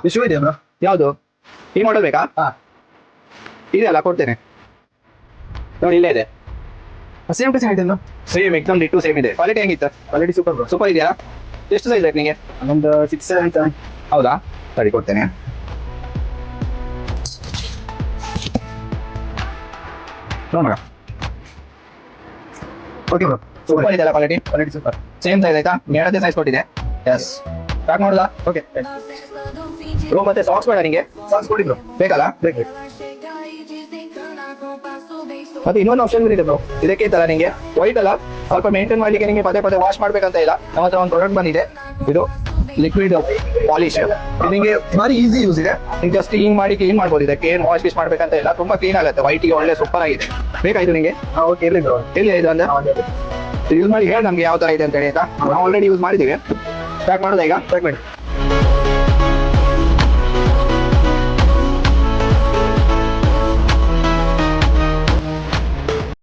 Issue ಇದೆ bro. ಯಾವುದು ಈ ಮಾಡಲ್ ಬೇಕಾ? ಇದೆಯಲ್ಲ ಕೊಡ್ತೇನೆ ನೋಡಿ, ಇಲ್ಲೇ ಇದೆ. ಸೇಮ್ ಟು ಸೇಮ್ ಇದೆ ಸೇಮ್ ಎಕ್ದಮ್ ಡಿಟ್ಟು ಸೇಮ್ ಇದೆ. ಕ್ವಾಲಿಟಿ ಹೆಂಗಿತ್ತು? Quality super bro. ಸೂಪರ್ ಇದೆಯಾ? ಎಷ್ಟು ಸೈಜ್ ಬೇಕು ನಿಮಗೆ? ಒಂದು 6-7 ಹೌದಾ, ಸರಿ ಕೊಡ್ತೇನೆ. ನೋಡ ಓಕೆ ಬ್ರೋ. ಸೂಪರ್ ಇದೆಯಲ್ಲ quality? Quality super. Same size ಆಯ್ತಾ? ಮೇಡದೇ ಸೈಜ್ ಕೊಟ್ಟಿದೆ. ಎಸ್, ಪ್ಯಾಕ್ ಮಾಡೋದಾ? ಓಕೆ ಬ್ರೋ ಮತ್ತೆ ಸಾಕ್ಸ್ ಬೇಡ ನಿಮಗೆ? ಸಾಕ್ಸ್ ಕೊಡಿ ಬ್ರೋ. ಬೇಕಲ್ಲ? ಬೇಕು. ಮತ್ತೆ ಇನ್ನೊಂದು ಆಪ್ಷನ್ ಇದೆ ಬ್ರೋ, ಇದಕ್ಕೆ ಇತ್ತಲ್ಲ ನಿಮಗೆ ವೈಟ್ ಅಲ್ಲ, ಸ್ವಲ್ಪ ಮೇಂಟೈನ್ ಮಾಡ್ಲಿಕ್ಕೆ ನಿಮಗೆ ಪದೇ ಪದೇ ವಾಶ್ ಮಾಡ್ಬೇಕಂತ ಇಲ್ಲ. ನಮ್ಮ ಹತ್ರ ಒಂದು ಪ್ರಾಡಕ್ಟ್ ಬಂದಿದೆ, ಇದು ಲಿಕ್ವಿಡ್ ಪಾಲಿಶ್. ಇದು ನಿಮಗೆ ಭಾರಿ ಈಸಿ ಯೂಸ್ ಇದೆ. ನೀವು ಜಸ್ಟ್ ಹಿಂಗ್ ಮಾಡಿ ಕ್ಲೀನ್ ಮಾಡ್ಬೋದು. ಇದಕ್ಕೆ ಏನು ವಾಶ್ ಗೀಶ್ ಮಾಡ್ಬೇಕಂತ ಇಲ್ಲ, ತುಂಬಾ ಕ್ಲೀನ್ ಆಗುತ್ತೆ. ವೈಟಿಗೆ ಒಳ್ಳೆ ಸೂಪರ್ ಆಗಿದೆ. ಬೇಕಾಯ್ತು ನಿಮಗೆ? ಓಕೆ ಇರಲಿ ಬ್ರೋ. ಎಲ್ಲಿ ಇದು ಅಂದ್ರೆ ಯೂಸ್ ಮಾಡಿ ಹೇಳಿ ನಮ್ಗೆ ಯಾವ ತರ ಇದೆ ಅಂತ ಹೇಳಿ ಆಯ್ತಾ? ನಾವು ಆಲ್ರೆಡಿ ಯೂಸ್ ಮಾಡಿದ್ದೀವಿ. ಪ್ಯಾಕ್ ಮಾಡೋದಾ ಈಗ? ಪ್ಯಾಕ್ ಮಾಡಿ.